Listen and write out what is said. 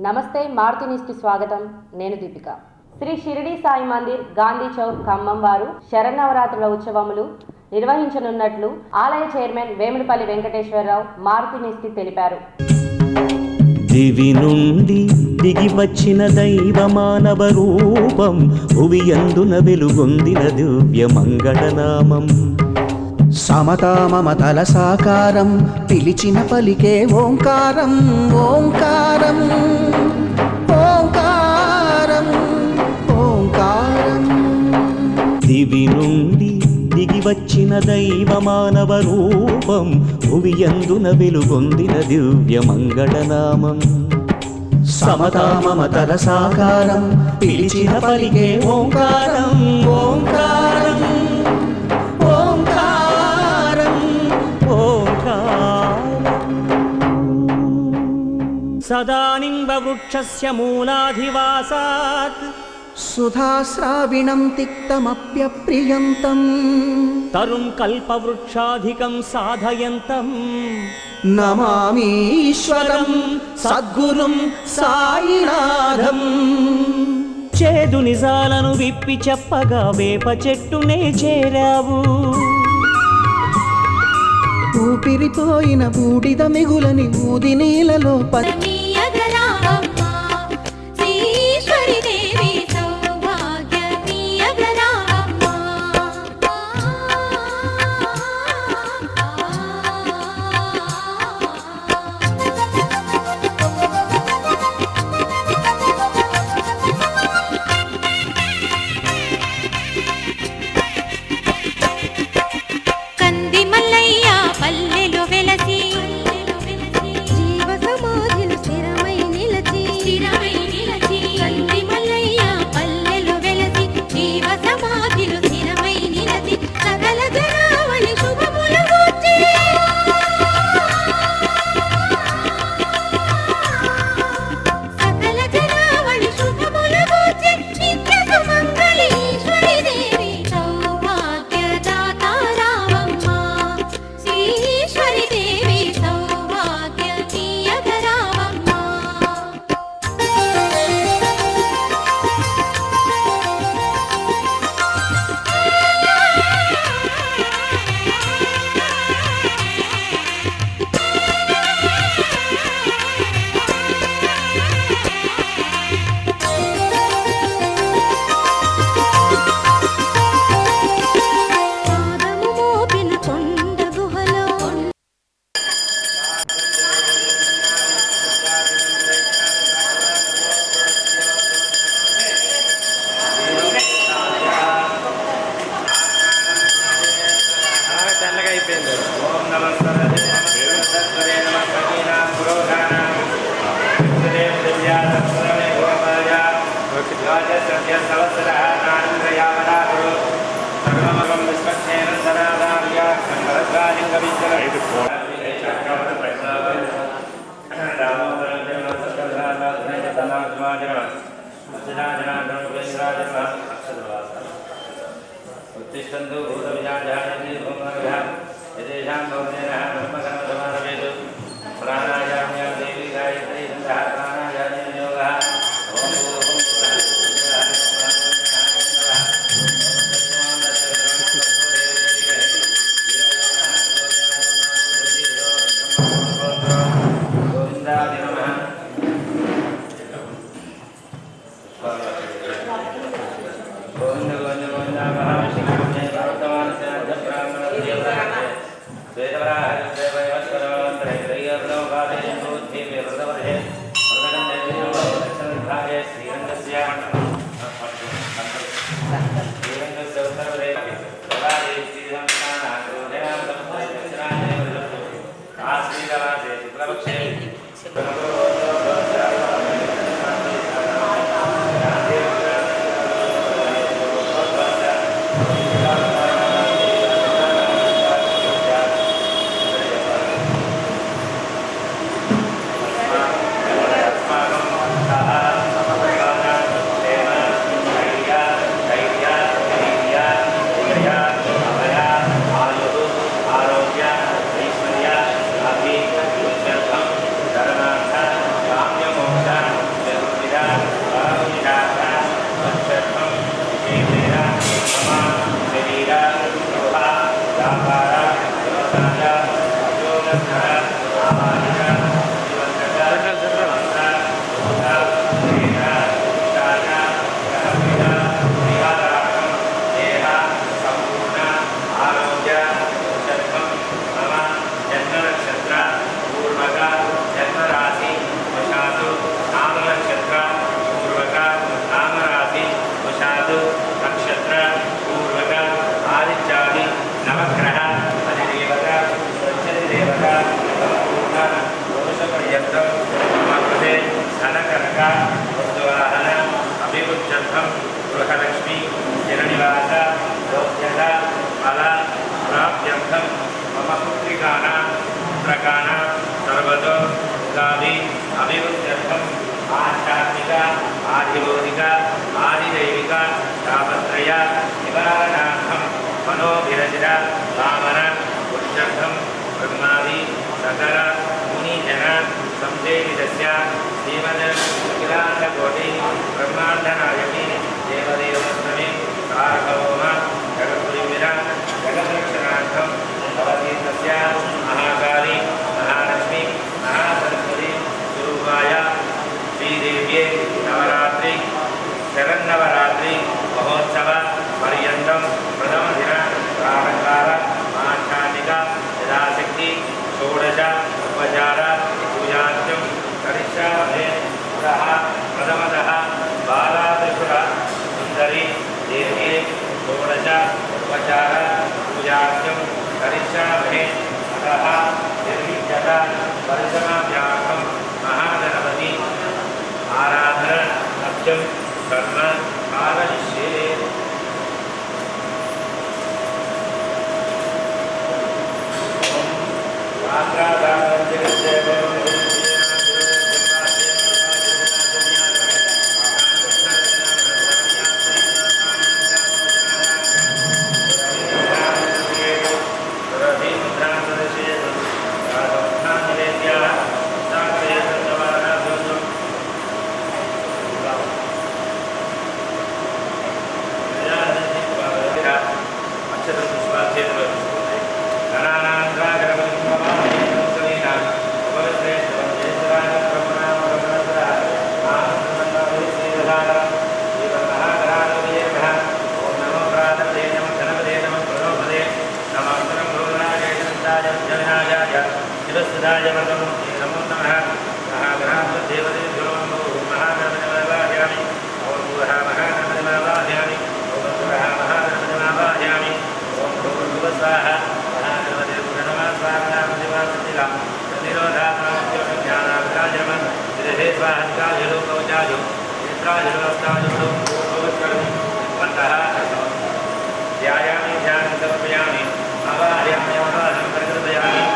నమస్తే మారుతినిస్కి స్వాగతం. నేను దీపిక. శ్రీ షిరిడి సాయి మందిర్ గాంధీ చౌక్ ఖమ్మం వారు శరన్నవరాత్రుల ఉత్సవములు నిర్వహించనున్నట్లు ఆలయ చైర్మన్ వేములపల్లి వెంకటేశ్వరరావు మారుతినిస్కి తెలిపారు. దివి నుండి దిగి వచ్చిన దైవ మానవ రూపం భువియందున వెలుగొందిన దివ్య మంగళనామం. సమతా మమతల సాకారం పిలిచిన పలికే ఓంకారం ఓంకారం ఓంకారం ఓంకారం. దివి నుండి దిగి వచ్చిన దైవ మానవ రూపం భువియందున వెలుగొందిన దివ్య మంగళనామం. సమతా మమతల సాకారం పిలిచిన పలికే ఓంకారం ఓంకారం ఓంకారం ఓంకారం. సదానింబ వృక్షస్య మూలాధివాసాత్ సుధాశ్రావిణం తిక్తమప్యప్రియంతం తరుం కల్పవృక్షాధికం సాధయంతం నమామీశ్వరం సద్గురుం సాయినాథం. చేదు నిజాలను విప్పి చెప్పగా వేప చెట్టునే చేరావు. ఊపిరిపోయిన బూడిద మిగులని ఊది నీలలో Dewa ధనకనక వస్తువాహన అభివృద్ధ్యర్థం గృహలక్ష్మి స్థిరనివాస భోజ్యత ఫల ప్రాప్త్యర్థం మమ పుత్రికానాం పుత్రకానాం సర్వతో గావి అభివృద్ధ్యర్థం ఆధ్యాత్మిక ఆధిభౌతిక ఆదిదైవిక తాపత్రయ నివారణార్థం మనోభిరచిత వామన పురుషర్థం బ్రహ్మాది సకల మునిజన సంసేవితస్య శ్రీమద్ అఖిలాండకోటి బ్రహ్మాండనాయకి దేవదేవస్వామి సార్వభౌమ జగద్గురువిర జగద్రక్షణార్థం భవతి తస్య మహాకాళి మహాలక్ష్మి మహాసరస్వతి స్వరూపాయ శ్రీదేవ్యే నవరాత్రి శరన్నవరాత్రి మహోత్సవ పర్యంతం ప్రథమ దిన ప్రారంభాల ఆధ్యాత్మిక యథాశక్తి షోడశ ఉపచార పూజాంత్యం కరిష్యామే పునః ప్రథమతః బాలాత్రిపుర సుందరి దేవ్యే షోడశ ఉపచార పూజాంత్యం కరిష్యామే అతః నిర్విద్యత పరిసమాభ్యాసం మహాగణపతి ఆరాధన అత్యం కర్మ ఆరయిష్యే శివస్థితాయ నమో నమః మహాగణాధిపతిదేవదేభ్యో నమో మహాగణపతిమావాహయామి ఓం భూః మహాగణపతిమావాహయామి ఓం భూః మహాగణపతిమావాహయామి ఓం భూర్భువస్వాహ మహాగణపతిర్గణమాస్వాహనామదివాసతిలా నిరోధాత్మాజ్ఞానావిరాజమ శ్రీహే స్వాహంకాజలోకవచాజో నేత్రాజలోస్తాజో